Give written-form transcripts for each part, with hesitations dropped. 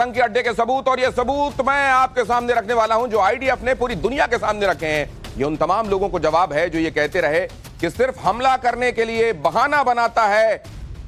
आतंकी अड्डे के सबूत, और ये सबूत मैं आपके सामने रखने वाला हूं जो आईडीएफ ने पूरी दुनिया के सामने रखे हैं। ये उन तमाम लोगों को जवाब है जो ये कहते रहे कि सिर्फ हमला करने के लिए बहाना बनाता है,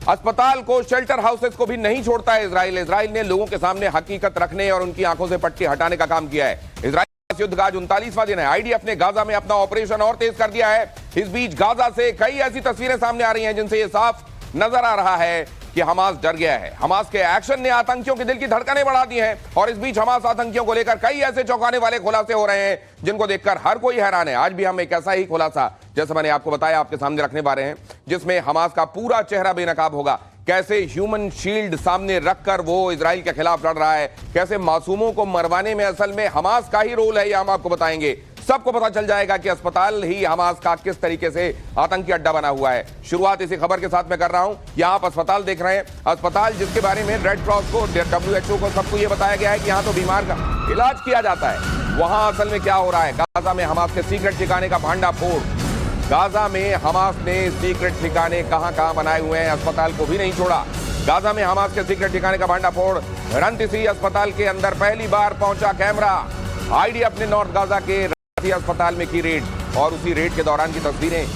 अस्पताल को, शेल्टर हाउसेस को भी नहीं छोड़ता है इजराइल। इजराइल ने लोगों के सामने हकीकत रखने और उनकी आंखों से पट्टी हटाने का काम किया है। इजराइल युद्ध का आज 39वां दिन है। आईडीएफ ने गाजा में अपना ऑपरेशन और तेज कर दिया है। इस बीच गाजा से कई ऐसी तस्वीरें सामने आ रही हैं जिनसे यह साफ नजर आ रहा है कि हमास डर गया है। हमास के एक्शन ने आतंकियों के दिल की धड़कनें बढ़ा दी हैं, और इस बीच हमास आतंकियों को लेकर कई ऐसे चौंकाने वाले खुलासे हो रहे हैं जिनको देखकर हर कोई हैरान है। आज भी हम एक ऐसा ही खुलासा, जैसे मैंने आपको बताया, आपके सामने रखने वाले हैं जिसमें हमास का पूरा चेहरा बेनकाब होगा। कैसे ह्यूमन शील्ड सामने रखकर वो इजराइल के खिलाफ लड़ रहा है, कैसे मासूमों को मरवाने में असल में हमास का ही रोल है, ये हम आपको बताएंगे। सबको पता चल जाएगा कि अस्पताल ही हमास का किस तरीके से आतंकी अड्डा बना हुआ है। शुरुआत इसी खबर के साथ मैं कर रहा हूं। यहां आप अस्पताल देख रहे हैं, अस्पताल जिसके बारे में रेड क्रॉस को, WHO को, सबको यह बताया गया है कि यहां तो बीमार का इलाज किया जाता है। वहां असल में क्या हो रहा है? गाजा में हमास के सीक्रेट ठिकाने का भांडाफोड़। गाजा में हमास ने सीक्रेट ठिकाने कहां बनाए हुए हैं, अस्पताल को भी नहीं छोड़ा। गाजा में हमास के सीक्रेट ठिकाने का भांडाफोड़। रंतीसी अस्पताल के अंदर पहली बार पहुंचा कैमरा। आईडीएफ ने नॉर्थ गाजा के अस्पताल में की रेड, और उसी रेड के दौरान की तस्वीरें,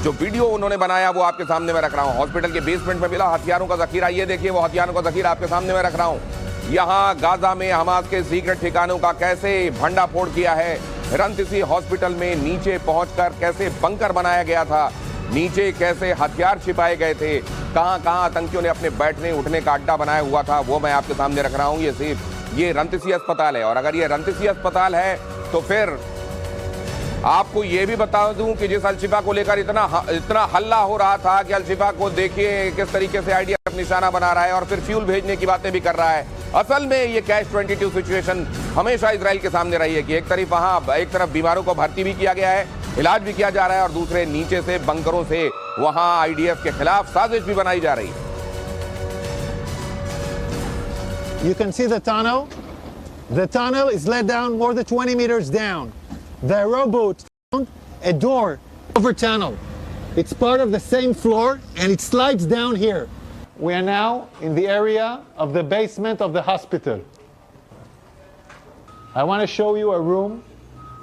जो वीडियो उन्होंने बनाया वो आपके सामने मैं रख रहा हूं। हॉस्पिटल के बेसमेंट में मिला हथियारों का जखीरा, ये देखिए वो हथियारों का जखीरा आपके सामने मैं रख रहा हूं। यहां गाजा में हमास के सीक्रेट ठिकानों का कैसे भंडाफोड़ किया है। रंतीसी हॉस्पिटल में नीचे पहुंचकर कैसे बंकर बनाया गया था, नीचे कैसे हथियार छिपाए गए थे, कहां कहां आतंकियों ने अपने बैठने उठने का अड्डा बनाया हुआ था, वो मैं आपके सामने रख रहा हूं। ये सिर्फ ये रंतीसी अस्पताल है, और अगर ये रंतीसी अस्पताल है तो फिर आपको यह भी बता दूं कि जिस अलशिफा को लेकर इतना हल्ला हो रहा था कि अलशिफा को देखिए किस तरीके से आईडीएफ निशाना बना रहा है और फिर फ्यूल भेजने की बातें भी कर रहा है। असल में ये कैच 22 सिचुएशन हमेशा इजराइल के सामने रही है कि एक तरफ बीमारों को भर्ती भी किया गया है, इलाज भी किया जा रहा है, और दूसरे नीचे से बंकरों से वहां आईडीएफ के खिलाफ साजिश भी बनाई जा रही है। You can see the tunnel. The tunnel is let down more than 20 meters down. The rowboat found a door over tunnel. It's part of the same floor and it slides down here. We are now in the area of the basement of the hospital. I want to show you a room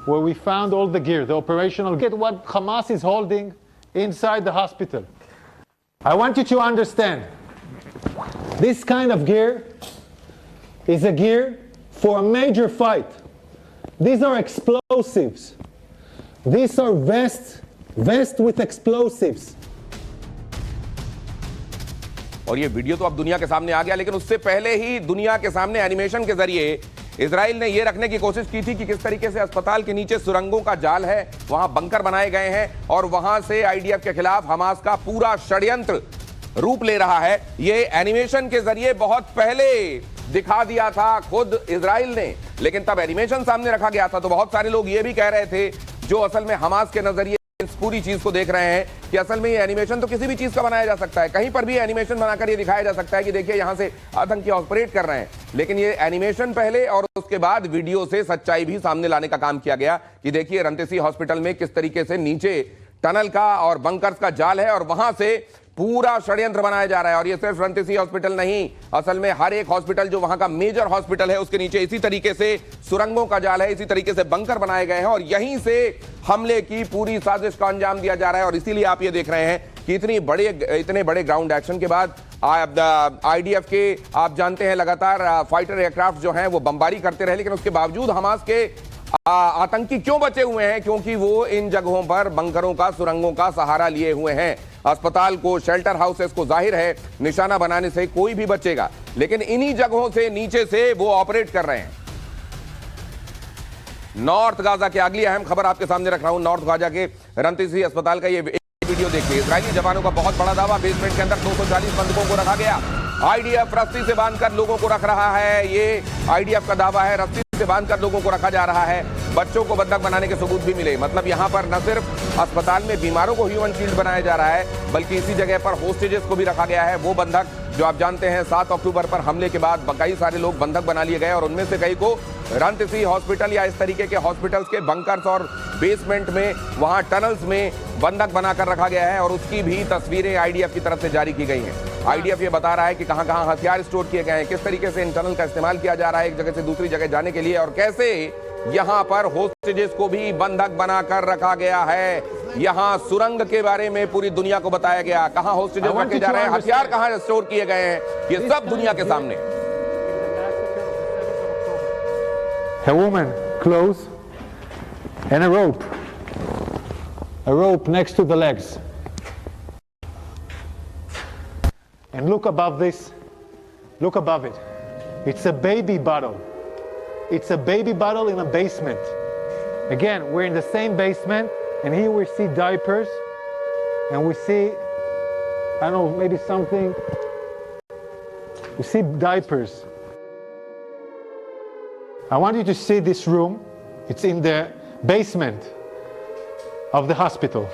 where we found all the gear, the operational gear, what Hamas is holding inside the hospital. I want you to understand, this kind of gear is a gear for a major fight. These are explosives. These are vests with explosives. और ये video तो अब दुनिया के सामने आ गया, लेकिन उससे पहले ही दुनिया के सामने एनिमेशन के जरिए इजराइल ने यह रखने की कोशिश की थी कि किस तरीके से अस्पताल के नीचे सुरंगों का जाल है, वहां बंकर बनाए गए हैं, और वहां से आईडीएफ के खिलाफ हमास का पूरा षड्यंत्र रूप ले रहा है। ये एनिमेशन के जरिए बहुत पहले दिखा दिया था खुद इजराइल ने, लेकिन तब एनिमेशन सामने रखा गया था तो बहुत सारे लोग ये भी कह रहे थे, जो असल में हमास के नजरिए इस पूरी चीज को देख रहे हैं, कि असल में ये एनिमेशन तो किसी भी चीज का बनाया जा सकता है, कहीं पर भी एनिमेशन बनाकर ये दिखाया जा सकता है कि देखिए यहां से आतंकी ऑपरेट कर रहे हैं। लेकिन ये एनिमेशन पहले और उसके बाद वीडियो से सच्चाई भी सामने लाने का काम किया गया कि देखिए रंतीसी हॉस्पिटल में किस तरीके से नीचे टनल का और बंकर्स का जाल है, और वहां से पूरा षड्यंत्र बनाया जा रहा है। और ये सिर्फ रंतीसी हॉस्पिटल नहीं, असल में हर एक हॉस्पिटल जो वहां का मेजर हॉस्पिटल है उसके नीचे इसी तरीके से सुरंगों का जाल है, इसी तरीके से बंकर बनाए गए हैं, और यहीं से हमले की पूरी साजिश का अंजाम दिया जा रहा है। और इसीलिए आप ये देख रहे हैं कि इतने बड़े ग्राउंड एक्शन के बाद आईडीएफ के, आप जानते हैं, लगातार फाइटर एयरक्राफ्ट जो हैं वो बमबारी करते रहे, लेकिन उसके बावजूद हमास के आतंकी क्यों बचे हुए हैं? क्योंकि वो इन जगहों पर बंकरों का, सुरंगों का सहारा लिए हुए हैं। अस्पताल को, शेल्टर हाउसेस को जाहिर है निशाना बनाने से कोई भी बचेगा, लेकिन इन्हीं जगहों से नीचे से वो ऑपरेट कर रहे हैं। नॉर्थ गाजा की अगली अहम खबर आपके सामने रख रहा हूं। नॉर्थ गाजा के रंतीसी अस्पताल का ये वीडियो देखिए। इजरायली जवानों का बहुत बड़ा दावा, बेसमेंट के अंदर 240 बंदूकों को रखा गया। आईडीएफ रस्सी से बांधकर लोगों को रख रहा है, ये आईडीएफ का दावा है। रस्सी से बांधकर लोगों को रखा जा रहा है, बच्चों को बंधक बनाने के सबूत भी मिले। मतलब यहां पर न सिर्फ अस्पताल में बीमारों को ह्यूमन शील्ड बनाया जा रहा है, बल्कि इसी जगह पर होस्टेजेस को भी रखा गया है। वो बंधक जो आप जानते हैं 7 अक्टूबर पर हमले के बाद कई सारे लोग बंधक बना लिए गए, और उनमें से कई को रंतीसी हॉस्पिटल या इस तरीके के हॉस्पिटल्स के बंकर्स और बेसमेंट में, वहां टनल्स में बंधक बनाकर रखा गया है, और उसकी भी तस्वीरें आईडीएफ की तरफ से जारी की गई हैं। आईडीएफ ये बता रहा है कि कहां कहां हथियार स्टोर किए गए हैं, किस तरीके से इन टनल का इस्तेमाल किया जा रहा है एक जगह से दूसरी जगह जाने के लिए, और कैसे यहां पर होस्टेजेस को भी बंधक बनाकर रखा गया है। यहां सुरंग के बारे में पूरी दुनिया को बताया गया, कहां होस्टेजेस रखे जा रहे हैं, हथियार कहां स्टोर किए गए हैं, ये सब दुनिया के सामने। A woman, clothes, and a rope next to the legs. And look above this, look above it. It's a baby bottle. It's a baby bottle in a basement. Again, we're in the same basement, and here we see diapers, and we see, I don't know, maybe something. We see diapers. I want you to see this room. It's in the basement of the hospital.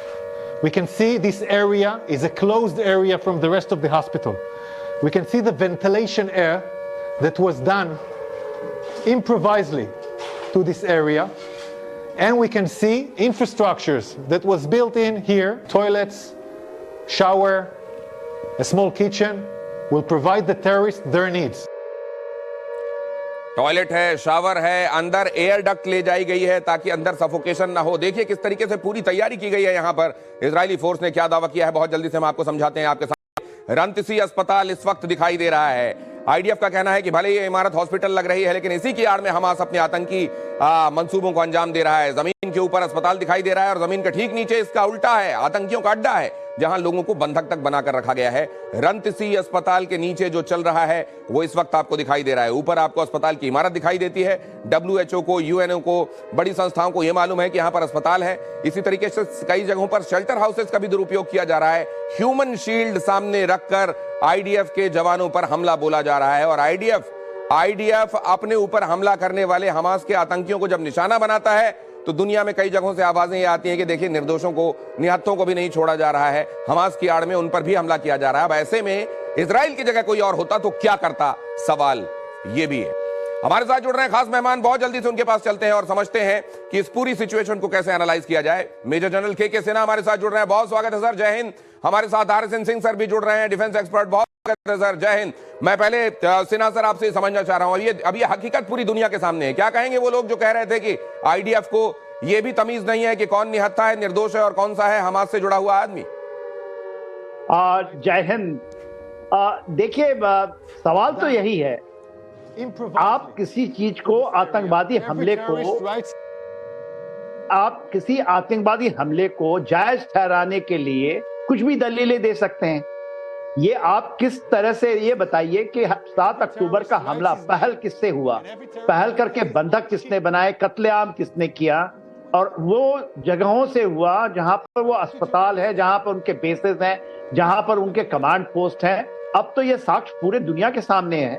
We can see this area is a closed area from the rest of the hospital. We can see the ventilation air that was done improvisedly to this area. And we can see infrastructures that was built in here, toilets, shower, a small kitchen, will provide the terrorists their needs. Toilet है, shower है, अंदर air duct ले जाई गई है ताकि अंदर suffocation ना हो। देखिए किस तरीके से पूरी तैयारी की गई है यहां पर। इजरायली फोर्स ने क्या दावा किया है, बहुत जल्दी से हम आपको समझाते हैं आपके सामने। रंतसी अस्पताल इस वक्त दिखाई दे रहा है। आईडीएफ का कहना है कि भले ये इमारत हॉस्पिटल लग रही है, लेकिन इसी की आड़ में हमास अपने आतंकी मंसूबों को अंजाम दे रहा है। जमीन के ऊपर अस्पताल दिखाई दे रहा है और जमीन के ठीक नीचे इसका उल्टा है, आतंकियों का अड्डा है जहां लोगों को बंधक तक बनाकर रखा गया है। रंतसी अस्पताल के नीचे जो चल रहा है वो इस वक्त आपको दिखाई दे रहा है। ऊपर आपको अस्पताल की इमारत दिखाई देती है। WHO को, यूएनओ को, बड़ी संस्थाओं को यह मालूम है कि यहां पर अस्पताल है। इसी तरीके से कई जगहों पर शेल्टर हाउसेस का भी दुरुपयोग किया जा रहा है। ह्यूमन शील्ड सामने रखकर आईडीएफ के जवानों पर हमला बोला जा रहा है। और आईडीएफ अपने ऊपर हमला करने वाले हमास के आतंकियों को जब निशाना बनाता है तो दुनिया में कई जगहों से आवाजें ये आती हैं कि देखिए निर्दोषों को, निहत्थों को भी नहीं छोड़ा जा रहा है, हमास की आड़ में उन पर भी हमला किया जा रहा है। अब ऐसे में इजराइल की जगह कोई और होता तो क्या करता, सवाल ये भी है। हमारे साथ जुड़ रहे हैं खास मेहमान, बहुत जल्दी से उनके पास चलते हैं और समझते हैं कि इस पूरी सिचुएशन को कैसे एनालाइज किया जाए। मेजर जनरल के सिन्हा हमारे साथ जुड़ रहे हैं, बहुत स्वागत है सर, जय हिंद। हमारे साथ RSN सिंह सर भी जुड़ रहे हैं, डिफेंस एक्सपर्ट, बहुत स्वागत है सर, जय हिंद। मैं पहले सिन्हा सर आपसे समझना चाह रहा हूं, अब ये हकीकत पूरी दुनिया के सामने है, क्या कहेंगे वो लोग जो कह रहे थे कि आईडीएफ को ये भी तमीज नहीं है कि कौन निहत्था है, निर्दोष है और कौन सा है हमास से जुड़ा हुआ आदमी? जय हिंद। देखिए, सवाल तो यही है, आप किसी चीज को, आतंकवादी हमले को, आप किसी आतंकवादी हमले को जायज ठहराने के लिए कुछ भी दलीलें दे सकते हैं। ये आप किस तरह से, ये बताइए कि 7 अक्टूबर का हमला पहल किससे हुआ, पहल करके बंधक किसने बनाए, कत्लेआम किसने किया, और वो जगहों से हुआ जहां पर वो अस्पताल है, जहां पर उनके बेसेस हैं, जहां पर उनके कमांड पोस्ट हैं। अब तो ये साक्ष्य पूरे दुनिया के सामने है।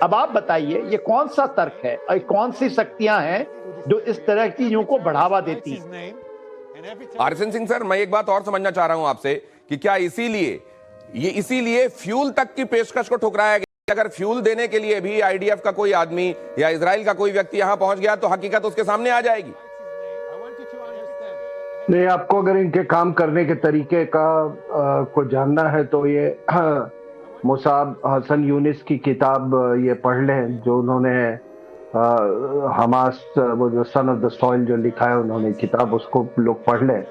अब आप बताइए ये कौन सा तर्क है और कौन सी शक्तियां हैं जो इस तरह की चीजों को बढ़ावा देती हैं? RSN सिंह सर, मैं एक बात और समझना चाह रहा हूं आपसे कि क्या इसीलिए फ्यूल तक की पेशकश को ठुकराया गया? अगर फ्यूल देने के लिए भी आईडीएफ का कोई आदमी या इजराइल का कोई व्यक्ति यहां पहुंच गया तो हकीकत उसके सामने आ जाएगी। नहीं, आपको अगर इनके काम करने के तरीके को जानना है तो ये मुसाब हसन यूनिस की किताब ये पढ़ लें, जो उन्होंने हमास, वो जो सन ऑफ द सॉइल जो लिखा है उन्होंने किताब, उसको लोग पढ़ लें।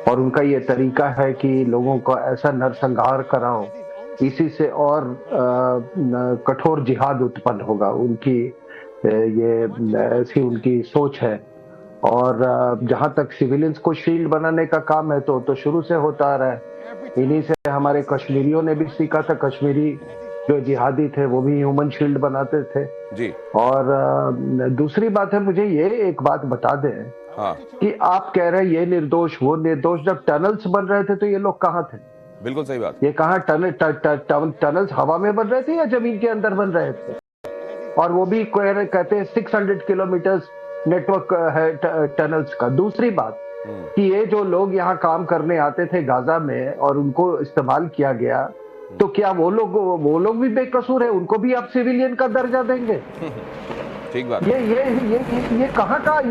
और उनका ये तरीका है कि लोगों को ऐसा नरसंहार कराओ, इसी से और कठोर जिहाद उत्पन्न होगा। उनकी ये ऐसी उनकी सोच है। और जहां तक सिविलियंस को शील्ड बनाने का काम है तो शुरू से होता आ रहा है। इन्हीं से हमारे कश्मीरियों ने भी सीखा था। कश्मीरी जो जिहादी थे वो भी ह्यूमन शील्ड बनाते थे जी। और दूसरी बात है, मुझे ये एक बात बता दें कि आप कह रहे हैं ये निर्दोष वो निर्दोष, जब टनल्स बन रहे थे तो ये लोग कहाँ थे? बिल्कुल सही बात। ये कहाँ टनल्स हवा में बन रहे थे या जमीन के अंदर बन रहे थे? और वो भी कहते हैं 600 किलोमीटर नेटवर्क है टनल्स का। दूसरी बात कि ये जो लोग यहाँ काम करने आते थे गाजा में और उनको इस्तेमाल किया गया, तो क्या वो लोग भी बेकसूर है? उनको भी आप सिविलियन का दर्जा देंगे? ठीक बात। ये कहाँ का आपके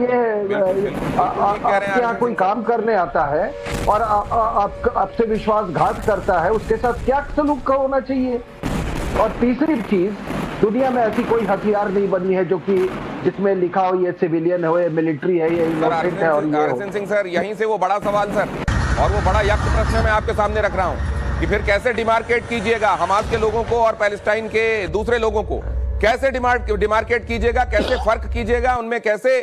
यहाँ कोई काम करने आता है और आपसे विश्वासघात करता है, उसके साथ क्या सलूक का होना चाहिए? और तीसरी चीज, दुनिया में ऐसी कोई हथियार नहीं बनी है जो कि जिसमें लिखा हो ये सिविलियन हो, ये मिलिट्री है, ये इनोसेंट है और ये आरएसएन सिंह सर, यहीं से वो बड़ा सवाल सर, और वो बड़ा यक्ष प्रश्न मैं आपके सामने रख रहा हूं कि फिर कैसे डिमार्केट कीजिएगा हमास के लोगों को और पैलेस्टाइन के दूसरे लोगों को, कैसे डिमार्केट कीजिएगा, कैसे फर्क कीजिएगा, उनमें कैसे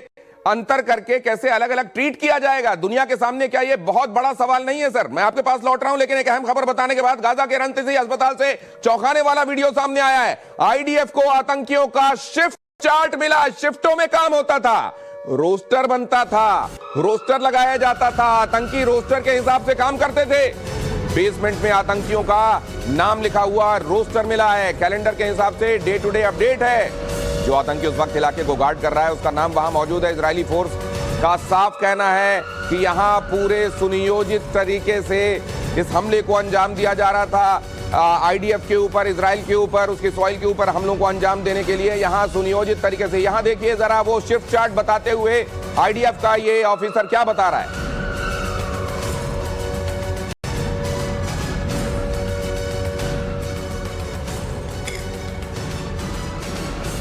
अंतर करके कैसे अलग अलग ट्रीट किया जाएगा दुनिया के सामने? क्या ये बहुत बड़ा सवाल नहीं है सर? मैं आपके पास लौट रहा हूं, लेकिन एक अहम खबर बताने के बाद गाजा के रंतसी अस्पताल से चौंकाने वाला वीडियो सामने आया है। आईडीएफ को आतंकियों का शिफ्ट चार्ट मिला, शिफ्टों में काम होता था, रोस्टर बनता था, रोस्टर लगाया जाता था, आतंकी रोस्टर के हिसाब से काम करते थे। बेसमेंट में आतंकियों का नाम लिखा हुआ रोस्टर मिला है, कैलेंडर के हिसाब से डे टू डे अपडेट है। जो आतंकी उस वक्त इलाके को गार्ड कर रहा है उसका नाम वहां मौजूद है। इजरायली फोर्स का साफ कहना है कि यहां पूरे सुनियोजित तरीके से इस हमले को अंजाम दिया जा रहा था। आईडीएफ के ऊपर, इजराइल के ऊपर, उसकी सॉइल के ऊपर हमलों को अंजाम देने के लिए यहां सुनियोजित तरीके से। यहां देखिए जरा वो शिफ्ट चार्ट बताते हुए आईडीएफ का ये ऑफिसर क्या बता रहा है।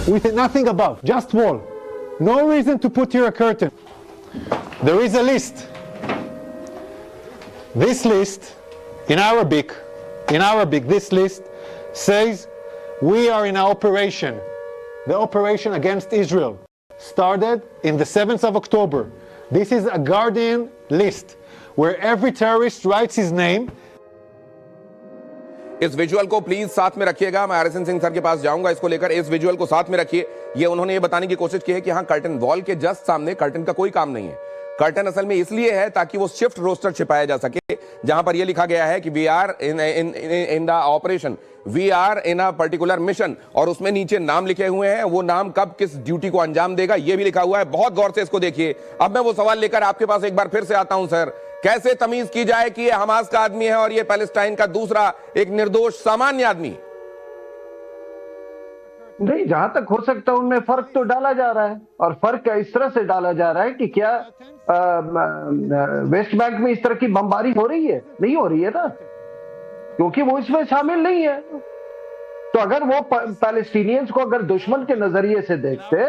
With nothing above, just wall. No reason to put here a curtain. There is a list. This list, in Arabic, this list says we are in an operation. The operation against Israel started in the 7th of October. This is a Guardian list where every terrorist writes his name. इस visual को please साथ में रखिएगा, मैं RSN Singh sir के पास जाऊंगा इसको लेकर। इस विजुअल को साथ में रखिए। ये उन्होंने ये बताने की कोशिश की है कि हाँ, कर्टन वॉल के जस्ट सामने कर्टन का कोई काम नहीं है। कर्टन असल में इसलिए है ताकि वो शिफ्ट रोस्टर छिपाया जा सके, जहां पर ये लिखा गया है कि we are in the operation, we are in a particular mission, और उसमें नीचे नाम लिखे हुए हैं। वो नाम कब किस ड्यूटी को अंजाम देगा ये भी लिखा हुआ है। बहुत गौर से इसको देखिए। अब मैं वो सवाल लेकर आपके पास एक बार फिर से आता हूं सर, कैसे तमीज की जाए कि ये हमास का आदमी है और ये पैलेस्टाइन का दूसरा एक निर्दोष सामान्य आदमी? नहीं, जहां तक हो सकता है उनमें फर्क तो डाला जा रहा है, और फर्क इस तरह से डाला जा रहा है कि क्या वेस्ट बैंक में इस तरह की बमबारी हो रही है? नहीं हो रही है ना, क्योंकि वो इसमें शामिल नहीं है। तो अगर वो पैलेस्टीनियंस को अगर दुश्मन के नजरिए से देखते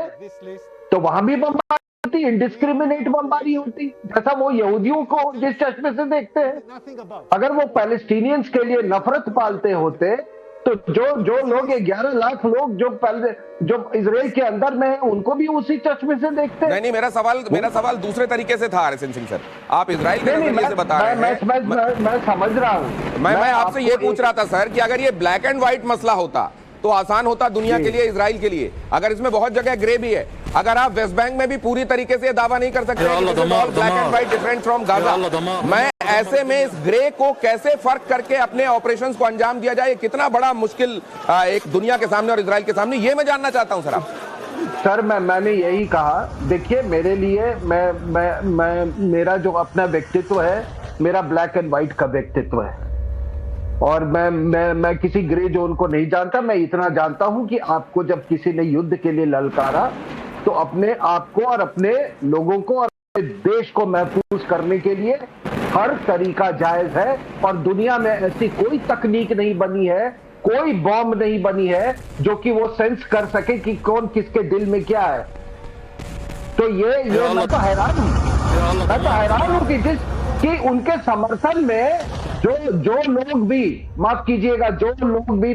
तो वहां भी बमबारी होती, इंडिस्क्रिमिनेट बमबारी होती, जैसा वो यहूदियों को जिस चश्मे से देखते हैं। अगर वो पैलेस्टीनियंस के लिए नफरत पालते होते तो जो लोग 11 लाख लोग जो इजराइल के अंदर में हैं उनको भी उसी चश्मे से देखते हैं। नहीं, मेरा सवाल दूसरे तरीके से था आरएसएन सिंह सर। आप इजराइल के नजरिए से बता रहे हैं। मैं समझ रहा हूं। मैं आपसे ये पूछ रहा था सर कि अगर ये ब्लैक एंड व्हाइट मसला होता तो आसान होता दुनिया के लिए, इजराइल के लिए। अगर इसमें बहुत जगह ग्रे भी है, अगर आप वेस्ट बैंक में भी पूरी तरीके से दावा नहीं कर सकते black and white different from Gaza, मैं ऐसे में इस ग्रे को कैसे फर्क करके अपने ऑपरेशंस को अंजाम दिया जाए, कितना बड़ा मुश्किल एक दुनिया के सामने और इजराइल के सामने, ये मैं जानना चाहता हूं सर। आप सर, मैंने यही कहा, देखिए मेरे लिए मेरा जो अपना व्यक्तित्व है, मेरा ब्लैक एंड व्हाइट का व्यक्तित्व है, और मैं किसी ग्रे जोन को नहीं जानता। मैं इतना जानता हूं कि आपको जब किसी ने युद्ध के लिए ललकारा तो अपने आप को और अपने लोगों को और अपने देश को महफूज करने के लिए हर तरीका जायज है, और दुनिया में ऐसी कोई तकनीक नहीं बनी है, कोई बॉम्ब नहीं बनी है जो कि वो सेंस कर सके कि कौन किसके दिल में क्या है। तो ये मैं तो हैरान हूं कि उनके समर्थन में जो लोग भी, माफ कीजिएगा, जो लोग भी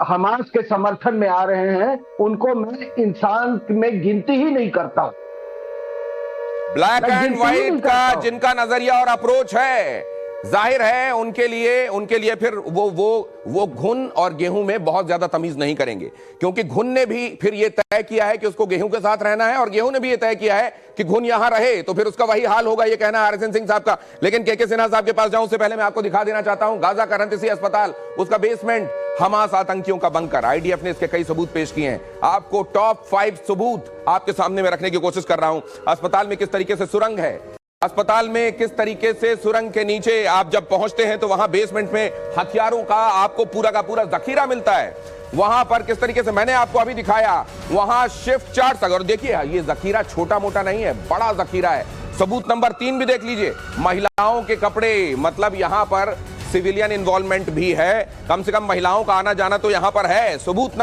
हमास के समर्थन में आ रहे हैं उनको मैं इंसान में गिनती ही नहीं करता हूं। ब्लैक एंड व्हाइट का जिनका नजरिया और अप्रोच है, जाहिर है उनके लिए फिर वो घुन और गेहूं में बहुत ज्यादा तमीज नहीं करेंगे, क्योंकि घुन ने भी फिर ये तय किया है कि उसको गेहूं के साथ रहना है, और गेहूं ने भी ये तय किया है कि घुन यहां रहे, तो फिर उसका वही हाल होगा, ये कहना आरएसएन सिंह साहब का। लेकिन के सिन्हा साहब के पास जाऊं उससे पहले मैं आपको दिखा देना चाहता हूं गाजा का रंतसी अस्पताल, उसका बेसमेंट हमास आतंकियों का बंकर। आईडीएफ ने इसके कई सबूत पेश किए हैं। आपको टॉप 5 सबूत आपके सामने में रखने की कोशिश कर रहा हूं। अस्पताल में किस तरीके से सुरंग है, अस्पताल में किस तरीके से सुरंग के नीचे आप जब पहुंचते हैं तो वहां बेसमेंट में हथियारों का आपको पूरा का पूरा जखीरा मिलता है। वहां पर किस तरीके से मैंने आपको अभी दिखाया, वहां शिफ्ट चार्ट अगर देखिए, ये जखीरा छोटा मोटा नहीं है, बड़ा जखीरा है। सबूत नंबर 3 भी देख लीजिए, महिलाओं के कपड़े, मतलब यहां पर सिविलियन इन्वॉल्वमेंट भी है, कम से कम महिलाओं का आना जाना तो यहां पर है। सबूत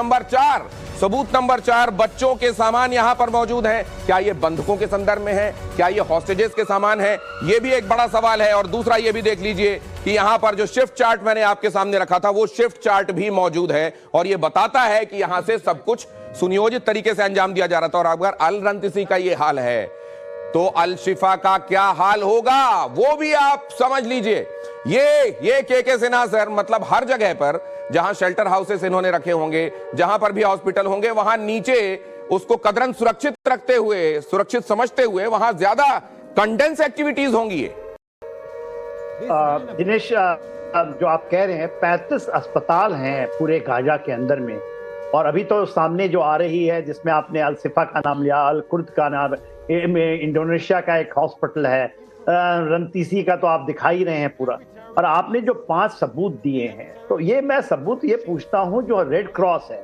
नंबर 4 बच्चों के सामान यहां पर मौजूद हैं। क्या ये बंधकों के संदर्भ में है? क्या ये हॉस्टेजेस के सामान है? ये भी एक बड़ा सवाल है। और दूसरा ये भी देख लीजिए कि यहां पर जो शिफ्ट चार्ट मैंने आपके सामने रखा था, वो शिफ्ट चार्ट भी मौजूद है और ये बताता है कि यहां से सब कुछ सुनियोजित तरीके से अंजाम दिया जा रहा था। और अगर अल रंतीसी का ये हाल है तो अल शिफा का क्या हाल होगा, वो भी आप समझ लीजिए। ये के सिन्हा सर, मतलब हर जगह पर जहां शेल्टर हाउसेस इन्होंने रखे होंगे, जहां पर भी हॉस्पिटल होंगे, वहां नीचे उसको कदरन सुरक्षित रखते हुए, सुरक्षित समझते हुए वहां ज्यादा कंडेंस एक्टिविटीज होंगी। दिनेश, जो आप कह रहे हैं, 35 अस्पताल हैं पूरे गाजा के अंदर में, और अभी तो सामने जो आ रही है जिसमें आपने अल शिफा का नाम लिया, अल कुर्द का नाम, इंडोनेशिया का एक हॉस्पिटल है, रंतीसी का तो आप दिखा ही रहे हैं पूरा। और आपने जो 5 सबूत दिए हैं, तो ये मैं सबूत ये पूछता हूं, जो रेड क्रॉस है,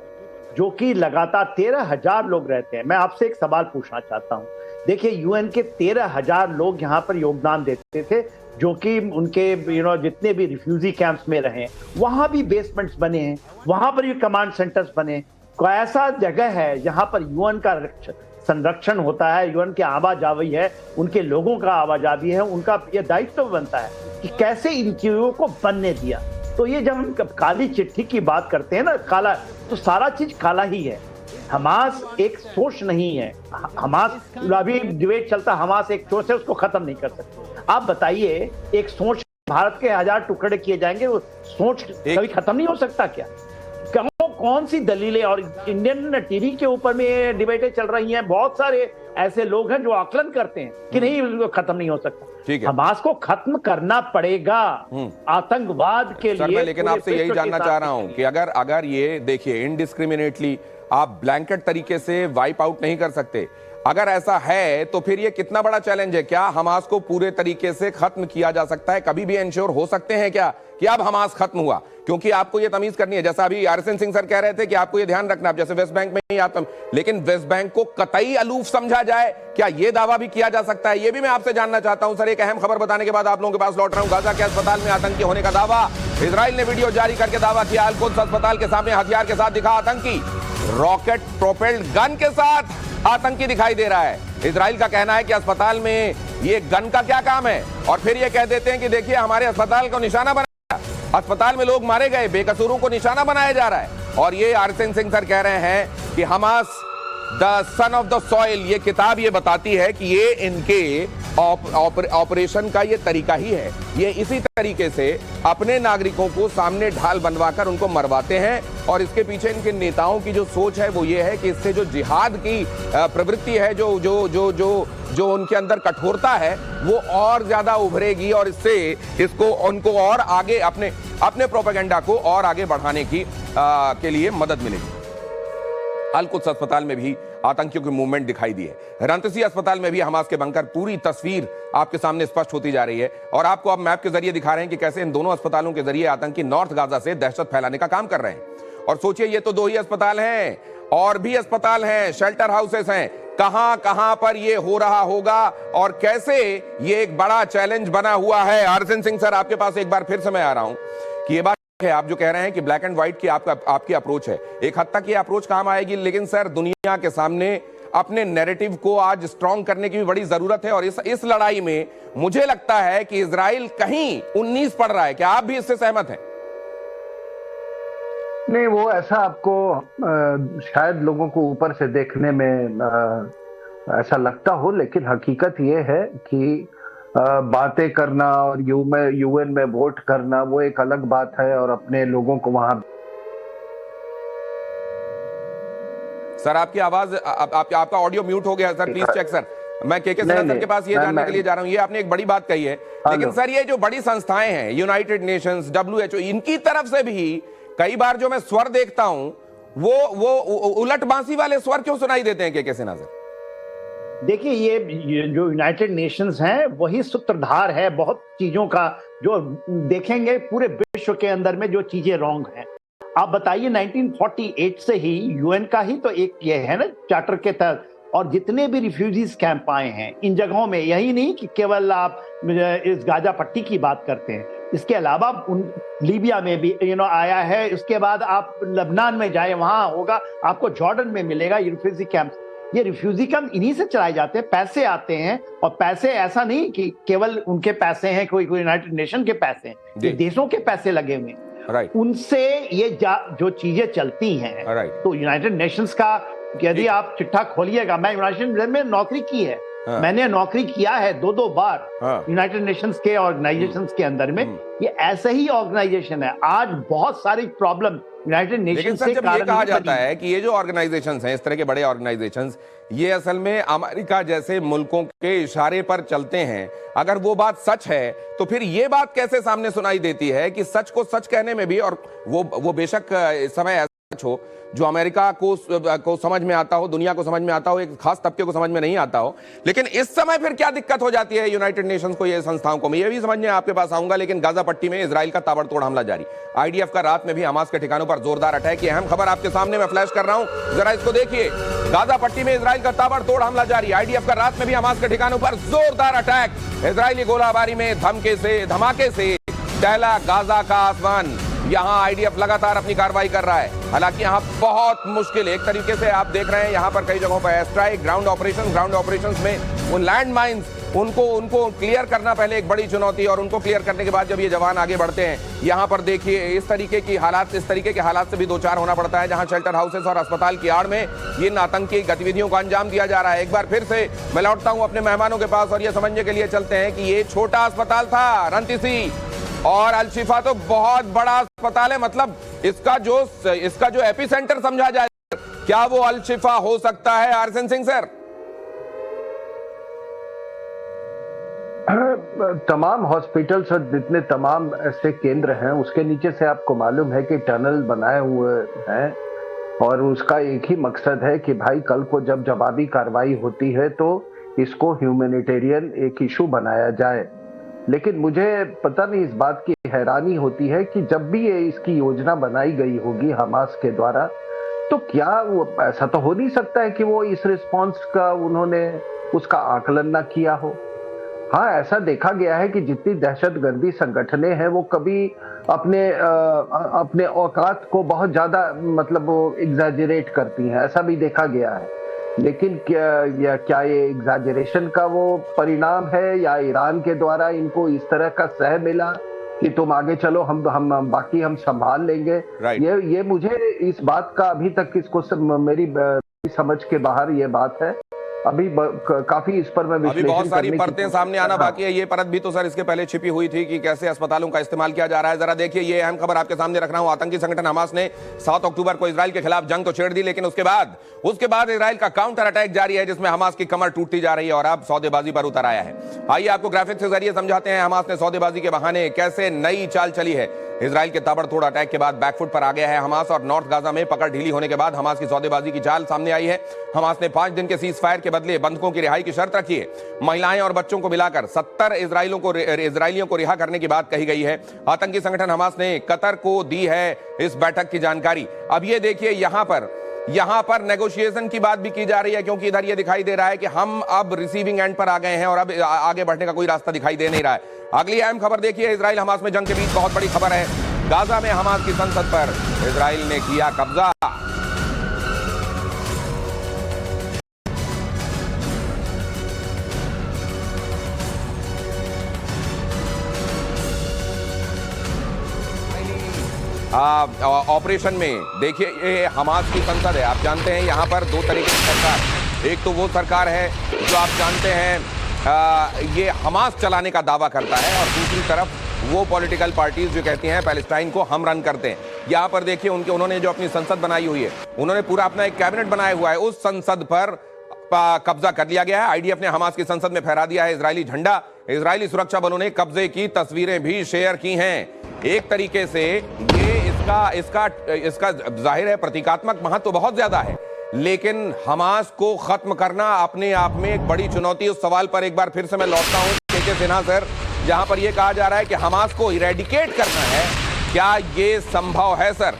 जो कि लगातार 13,000 लोग रहते हैं, मैं आपसे एक सवाल पूछना चाहता हूं। देखिए, यूएन के 13,000 लोग यहाँ पर योगदान देते थे, जो कि उनके जितने भी रिफ्यूजी कैंप्स में रहे, वहां भी बेसमेंट्स बने हैं, वहां पर भी कमांड सेंटर्स बने। ऐसा जगह है जहां पर यूएन का संरक्षण होता है, यूएन की आवाजाही है, उनके लोगों का आवाजाही है, उनका ये दायित्व बनता है कि कैसे इन चीजों को बनने दिया। तो ये जब हम काली चिट्ठी की बात करते हैं ना, काला, तो सारा चीज काला ही है। हमास एक सोच नहीं है, हमास अभी डिबेट चलता, हमास एक सोच है, उसको खत्म नहीं कर सकते। आप बताइए, एक सोच, भारत के 1000 टुकड़े किए जाएंगे, वो सोच कभी खत्म नहीं हो सकता क्या? कौन सी दलीलें, और इंडियन टीवी के ऊपर में ये डिबेटें चल रही हैं, बहुत सारे ऐसे लोग हैं जो आकलन करते हैं कि नहीं, खत्म नहीं हो सकता। हमास को खत्म करना पड़ेगा आतंकवाद के लिए। मैं लेकिन आपसे यही जानना चाह रहा हूं कि अगर ये देखिए, इनडिस्क्रिमिनेटली आप ब्लैंकेट तरीके से वाइप आउट नहीं कर सकते। अगर ऐसा है तो फिर ये कितना बड़ा चैलेंज है? क्या हमास को पूरे तरीके से खत्म किया जा सकता है? कभी भी इंश्योर हो सकते हैं क्या कि अब हमास खत्म हुआ? क्योंकि आपको ये तमीज करनी है, जैसा अभी आरएसएन सिंह सर कह रहे थे कि आपको ये ध्यान रखना, आप जैसे वेस्ट बैंक में ही आता, लेकिन वेस्ट बैंक को कतई अलूफ समझा जाए, क्या ये दावा भी किया जा सकता है? ये भी मैं आपसे जानना चाहता हूं। सर, एक अहम खबर बताने के बाद आप लोगों के पास लौट रहा हूं। गाजा के अस्पताल में आतंकी होने का दावा, इजराइल ने वीडियो जारी करके दावा किया। अल कुद्स अस्पताल के सामने हथियार के साथ दिखा आतंकी, रॉकेट प्रोपेल्ड गन के साथ आतंकी दिखाई दे रहा है। इजराइल का कहना है कि अस्पताल में ये गन का क्या काम है, और फिर ये कह देते हैं कि देखिए, हमारे अस्पताल को निशाना बनाया, अस्पताल में लोग मारे गए, बेकसूरों को निशाना बनाया जा रहा है। और ये आरएसएन सिंह सर कह रहे हैं कि Hamas the son of the soil, ये किताब ये बताती है कि ये इनके ऑपरेशन का ये तरीका ही है। ये इसी तरीके से अपने नागरिकों को सामने ढाल बनवाकर उनको मरवाते हैं, और इसके पीछे इनके नेताओं की जो सोच है वो ये है कि इससे जो जिहाद की प्रवृत्ति है, जो जो जो जो जो उनके अंदर कठोरता है, वो और ज्यादा उभरेगी, और इससे इसको उनको और आगे अपने प्रोपेगेंडा को और आगे बढ़ाने की के लिए मदद मिलेगी। अल कुद्स अस्पताल में भी आतंकियों की मूवमेंट दिखाई दी है। रंतीसी अस्पताल में भी हमास के बंकर, पूरी तस्वीर आपके सामने स्पष्ट होती जा रही है। और आपको अब मैप के जरिए दिखा रहे हैं कि कैसे इन दोनों अस्पतालों के जरिए आतंकी नॉर्थ गाजा से दहशत फैलाने का काम कर रहे हैं। और सोचिए, ये तो 2 ही अस्पताल हैं, और भी अस्पताल हैं, शेल्टर हाउसेस हैं। कहां कहां पर ये हो रहा होगा, और कैसे ये एक बड़ा चैलेंज बना हुआ है। आरएसएन सिंह सर, आपके पास एक बार फिर से मैं आ रहा हूं कि ये बात है, आप जो कह रहे हैं कि ब्लैक एंड व्हाइट की आपकी अप्रोच है, एक हद तक ये अप्रोच काम आएगी, लेकिन सर, दुनिया के सामने अपने नैरेटिव को आज स्ट्रॉन्ग करने की भी बड़ी जरूरत है। और इस लड़ाई में मुझे लगता है कि इजराइल कहीं 19 पड़ रहा है। क्या आप भी इससे सहमत हैं? नहीं, वो ऐसा आपको शायद लोगों को ऊपर से देखने में ऐसा लगता हो, लेकिन हकीकत ये है कि बातें करना और यूएन में वोट करना वो एक अलग बात है, और अपने लोगों को वहां। सर, आपकी आवाज, आपका ऑडियो म्यूट हो गया सर, प्लीज चेक सर। मैं के सिन्हा सर के पास ये जानने के लिए जा रहा हूं, ये आपने एक बड़ी बात कही है, लेकिन सर, ये जो बड़ी संस्थाएं हैं, यूनाइटेड नेशंस, WHO, इनकी तरफ से भी कई बार जो मैं स्वर देखता हूं, वो उलट बांसी वाले स्वर क्यों सुनाई देते हैं के सिन्हा सर? देखिए, ये जो यूनाइटेड नेशंस हैं, वही सूत्रधार है बहुत चीजों का, जो देखेंगे पूरे विश्व के अंदर में जो चीजें रॉन्ग हैं। आप बताइए 1948 से ही यूएन का ही तो एक ये है ना चार्टर के तहत, और जितने भी रिफ्यूजीज कैंप आए हैं इन जगहों में, यही नहीं कि केवल आप इस गाजा पट्टी की बात करते हैं, इसके अलावा उन लीबिया में भी आया है, उसके बाद आप लबनान में जाए वहां होगा, आपको जॉर्डन में मिलेगा ये रिफ्यूजी कैंप। ये रिफ्यूजी कैंप इन्हीं से चलाए जाते हैं, पैसे आते हैं, और पैसे ऐसा नहीं कि केवल उनके पैसे हैं, कोई यूनाइटेड नेशन के पैसे हैं, ये देशों के पैसे लगे हुए हैं, उनसे ये जो चीजें चलती हैं। तो यूनाइटेड नेशंस का यदि आप चिट्ठा खोलिएगा, मैं यूनाइटेड नेशन में नौकरी की है, मैंने नौकरी किया है 2-2 बार यूनाइटेड नेशंस के ऑर्गेनाइजेशंस के अंदर में, ये ऐसे ही ऑर्गेनाइजेशन है। आज बहुत सारी प्रॉब्लम यूनाइटेड नेशन से जब ये कहा जाता है कि ये जो ऑर्गेनाइजेशंस हैं, इस तरह के बड़े ऑर्गेनाइजेशंस, ये असल में अमेरिका जैसे मुल्कों के इशारे पर चलते हैं, अगर वो बात सच है तो फिर ये बात कैसे सामने सुनाई देती है कि सच को सच कहने में भी, और वो बेशक इस समय सच हो जो अमेरिका को समझ में आता हो, दुनिया को समझ में आता हो, एक खास तबके को समझ में नहीं आता हो, लेकिन इस समय फिर क्या दिक्कत हो जाती है यूनाइटेड नेशंस को, ये संस्थाओं को? मैं ये भी समझने आपके पास आऊंगा, लेकिन गाजा पट्टी में इजराइल का ताबड़तोड़ हमला जारी, आईडीएफ का रात में भी हमास के ठिकानों पर जोरदार अटैक। अहम खबर आपके सामने मैं फ्लैश कर रहा हूं, जरा इसको देखिए। गाजा पट्टी में इजराइल का ताबड़तोड़ हमला जारी, आईडीएफ का रात में भी हमास के ठिकानों पर जोरदार अटैक, इजरायली गोलाबारी में धमाके से टहला गाजा का आसमान। यहां आईडीएफ लगातार अपनी कार्रवाई कर रहा है, हालांकि यहां बहुत मुश्किल, एक तरीके से आप देख रहे हैं यहां पर कई जगहों पर एयर स्ट्राइक, ग्राउंड ऑपरेशंस में उन लैंड माइंस उनको क्लियर करना पहले एक बड़ी चुनौती, और उनको क्लियर करने के बाद जब ये जवान आगे बढ़ते हैं, यहां पर देखिए इस तरीके के हालात से भी दो चार होना पड़ता है, जहां शेल्टर हाउसेस और अस्पताल की आड़ में ये आतंकी गतिविधियों को अंजाम दिया जा रहा है। एक बार फिर से मैं लौटता हूं अपने मेहमानों के पास और ये समझने के लिए चलते हैं कि ये छोटा अस्पताल था रंतीसी, और अल-शिफा तो बहुत बड़ा अस्पताल है, मतलब इसका जो एपिसेंटर समझा जाए, क्या वो अल-शिफा हो सकता है? आरएसएन सिंह सर, तमाम हॉस्पिटल्स और जितने तमाम ऐसे केंद्र हैं, उसके नीचे से आपको मालूम है कि टनल बनाए हुए हैं, और उसका एक ही मकसद है कि भाई कल को जब जवाबी कार्रवाई होती है तो इसको ह्यूमैनिटेरियन एक इशू बनाया जाए। लेकिन मुझे पता नहीं, इस बात की हैरानी होती है कि जब भी ये इसकी योजना बनाई गई होगी हमास के द्वारा, तो क्या वो ऐसा तो हो नहीं सकता है कि वो इस रिस्पांस का उन्होंने उसका आकलन ना किया हो। हाँ, ऐसा देखा गया है कि जितनी दहशतगर्दी संगठनें हैं वो कभी अपने औकात को बहुत ज्यादा मतलब वो एग्जैजरेट करती हैं, ऐसा भी देखा गया है। लेकिन क्या ये एग्जैजरेशन का वो परिणाम है, या ईरान के द्वारा इनको इस तरह का सह मिला कि तुम आगे चलो, हम बाकी हम संभाल लेंगे? ये मुझे इस बात का अभी तक इसको मेरी समझ के बाहर ये बात है। अभी काफी इस पर मैं अभी बहुत सारी परतें सामने आना बाकी है। ये परत भी तो सर इसके पहले छिपी हुई थी कि कैसे अस्पतालों का इस्तेमाल किया जा रहा है। जरा देखिए, ये अहम खबर आपके सामने रख रहा हूं। आतंकी संगठन हमास ने 7 अक्टूबर को इजराइल के खिलाफ जंग तो छेड़ दी, लेकिन उसके बाद इजराइल का काउंटर अटैक जारी है, जिसमें हमास की कमर टूटती जा रही है और अब सौदेबाजी पर उतर आया है। आइए आपको ग्राफिक्स के जरिए समझाते हैं हमास ने सौदेबाजी के बहाने कैसे नई चाल चली है। इजराइल के ताबड़तोड़ अटैक के बाद बैकफुट पर आ गया है हमास, और नॉर्थ गाजा में पकड़ ढीली होने के बाद हमास की सौदेबाजी की चाल सामने आई है। हमास ने 5 दिन के सीज फायर के बदले बंधकों की रिहाई की शर्त रखी है। महिलाएं और बच्चों को मिलाकर 70 इजरायलियों को रिहा करने की बात कही गई है। आतंकी संगठन हमास ने कतर को दी है इस बैठक की जानकारी। अब ये देखिए, यहां पर नेगोशिएशन की बात भी की जा रही है, क्योंकि इधर ये दिखाई दे रहा है कि हम अब रिसीविंग एंड पर आ गए हैं और अब आगे बढ़ने का कोई रास्ता दिखाई दे नहीं रहा है। अगली अहम खबर देखिए, इजराइल हमास में जंग के बीच बहुत बड़ी खबर है। गाजा में हमास की संसद पर इजराइल ने किया कब्जा। ऑपरेशन में देखिए, ये हमास की संसद है। आप जानते हैं यहां पर 2 तरीके की सरकार, एक तो वो सरकार है जो आप जानते हैं ये हमास चलाने का दावा करता है, और दूसरी तरफ वो पॉलिटिकल पार्टीज जो कहती हैं पैलेस्टाइन को हम रन करते हैं। यहां पर देखिए, उन्होंने जो अपनी संसद बनाई हुई है, उन्होंने पूरा अपना एक कैबिनेट बनाया हुआ है, उस संसद पर कब्जा कर लिया गया है। आईडीएफ ने हमास की संसद में फहरा दिया है इजरायली झंडा। इजरायली सुरक्षा बलों ने कब्जे की तस्वीरें भी शेयर की हैं। एक तरीके से ये इसका जाहिर है प्रतीकात्मक महत्व तो बहुत ज्यादा है, लेकिन हमास को खत्म करना अपने आप में एक बड़ी चुनौती। उस सवाल पर एक बार फिर से मैं लौटता हूं के सिन्हा सर, जहां पर यह कहा जा रहा है कि हमास को इरेडिकेट करना है, क्या ये संभव है सर?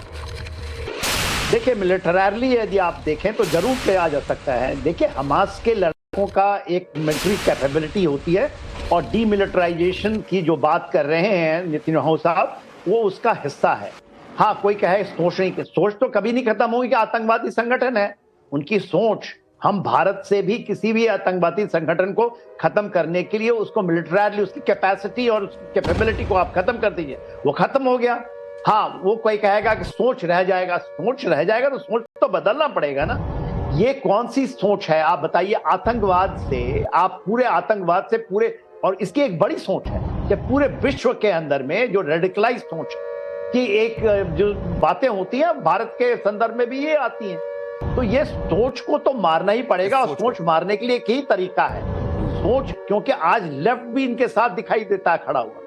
देखिए, मिलिटरली यदि आप देखें तो जरूर किया जा सकता है। देखिए, हमास के लड़कों का एक मिलिट्री कैपेबिलिटी होती है, और डीमिलिटराइजेशन की जो बात कर रहे हैं नेतन्याहू साहब, वो उसका हिस्सा है। हाँ, कोई कहे सोच नहीं, सोच तो कभी नहीं खत्म होगी कि आतंकवादी संगठन है। उनकी सोच, हम भारत से भी किसी भी आतंकवादी संगठन को खत्म करने के लिए उसको मिलिटरली, उसकी कैपेसिटी और उसकी कैपेबिलिटी को आप खत्म कर दीजिए, वो खत्म हो गया। हाँ, वो कोई कहेगा कि सोच रह जाएगा, सोच रह जाएगा तो सोच तो बदलना पड़ेगा ना। ये कौन सी सोच है आप बताइए? आतंकवाद से, आप पूरे आतंकवाद से पूरे, और इसकी एक बड़ी सोच है कि पूरे विश्व के अंदर में जो रेडिकलाइज सोच की एक जो बातें होती हैं, भारत के संदर्भ में भी ये आती हैं। तो ये सोच को तो मारना ही पड़ेगा, और सोच मारने के लिए एक ही तरीका है सोच, क्योंकि आज लेफ्ट भी इनके साथ दिखाई देता है खड़ा हुआ।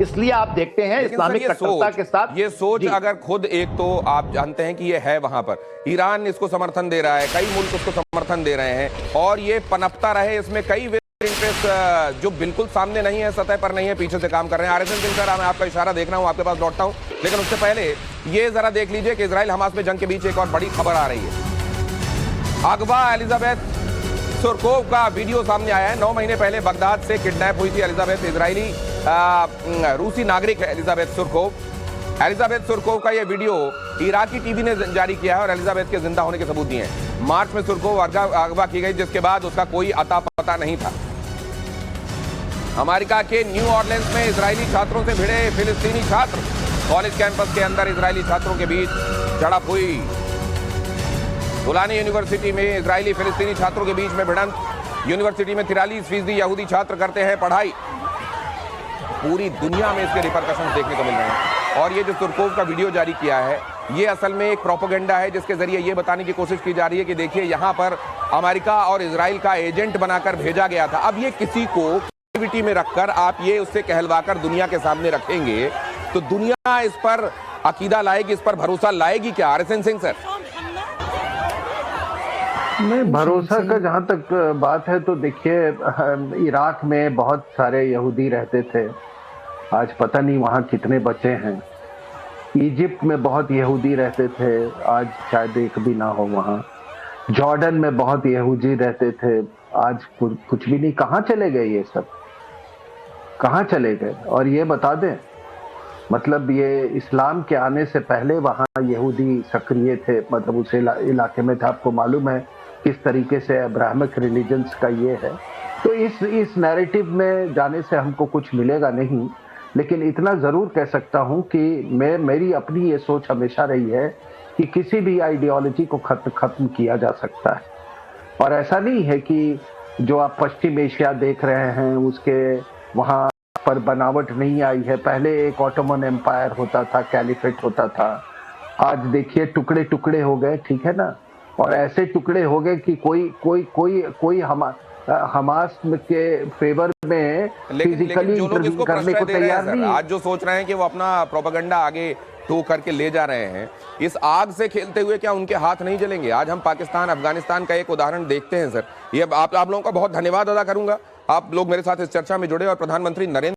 इसलिए आप देखते हैं इस्लामिक कट्टरता के साथ ये सोच, अगर खुद एक तो आप जानते हैं कि ये है वहां पर, ईरान इसको समर्थन दे रहा है, कई मुल्क उसको समर्थन दे रहे हैं, और ये पनपता रहे, इसमें कई इंटरेस्ट जो बिल्कुल सामने नहीं है, सतह पर नहीं है, पीछे से काम कर रहे हैं। आरएसएस सिंह सर, मैं आपका इशारा देख रहा हूं, आपके पास लौटता हूं, लेकिन उससे पहले ये जरा देख लीजिए कि इजराइल हमास में जंग के बीच एक और बड़ी खबर आ रही है। अगवा एलिजाबेथ सुरकोव का वीडियो सामने आया है। 9 महीने पहले बगदाद से किडनैप हुई थी एलिजाबेथ, इजरायली रूसी नागरिक है एलिजाबेथ सुरकोव। एलिजाबेथ सुरकोव का यह वीडियो इराकी टीवी ने जारी किया है और एलिजाबेथ के जिंदा होने के सबूत दिए हैं। मार्च में सुरकोव अगवा की गई, जिसके बाद उसका कोई अता पता नहीं था। अमेरिका के न्यू ऑरलिंस में इजरायली छात्रों से भिड़े फिलिस्तीनी छात्र, कॉलेज कैंपस के अंदर इजरायली छात्रों के बीच झड़प हुई। तुलानी यूनिवर्सिटी में इजरायली फिलिस्तीनी छात्रों के बीच में भिड़ंत। यूनिवर्सिटी में 43% यहूदी छात्र करते हैं पढ़ाई। पूरी दुनिया में इसके रिपरकशंस देखने को मिल रहे हैं। और ये जो सुरकोव का वीडियो जारी किया है, ये असल में एक प्रोपेगेंडा है, जिसके जरिए ये बताने की कोशिश की जा रही है कि देखिए, यहाँ पर अमेरिका और इजराइल का एजेंट बनाकर भेजा गया था। अब ये किसी को एक्टिविटी में रखकर आप ये उससे कहलवाकर दुनिया के सामने रखेंगे तो दुनिया इस पर अकीदा लाएगी, इस पर भरोसा लाएगी क्या? RSN Singh sir. नहीं, भरोसा का जहां तक बात है तो देखिए, इराक में बहुत सारे यहूदी रहते थे, आज पता नहीं वहां कितने बचे हैं। इजिप्ट में बहुत यहूदी रहते थे, आज शायद एक भी ना हो वहां। जॉर्डन में बहुत यहूदी रहते थे, आज कुछ भी नहीं। कहाँ चले गए ये सब? कहाँ चले गए? और ये बता दें, मतलब ये इस्लाम के आने से पहले वहाँ यहूदी सक्रिय थे, मतलब उस इलाके में था। आपको मालूम है किस तरीके से अब्राहमिक रिलीजन्स का ये है। तो इस नैरेटिव में जाने से हमको कुछ मिलेगा नहीं, लेकिन इतना जरूर कह सकता हूँ कि मेरी अपनी ये सोच हमेशा रही है कि किसी भी आइडियोलॉजी को खत्म किया जा सकता है। और ऐसा नहीं है कि जो आप पश्चिम एशिया देख रहे हैं उसके वहाँ पर बनावट नहीं आई है। पहले एक ऑटोमन एम्पायर होता था, कैलिफेट होता था, आज देखिए टुकड़े टुकड़े हो गए, ठीक है ना। और ऐसे टुकड़े हो गए कि कोई हमास के फेवर में फिजिकली इंटरव्यू करने को तैयार नहीं। आज जो सोच रहे हैं कि वो अपना प्रोपेगेंडा आगे टो करके ले जा रहे हैं, इस आग से खेलते हुए क्या उनके हाथ नहीं जलेंगे? आज हम पाकिस्तान अफगानिस्तान का एक उदाहरण देखते हैं सर। ये आप लोगों का बहुत धन्यवाद अदा करूंगा, आप लोग मेरे साथ इस चर्चा में जुड़े और प्रधानमंत्री नरेंद्र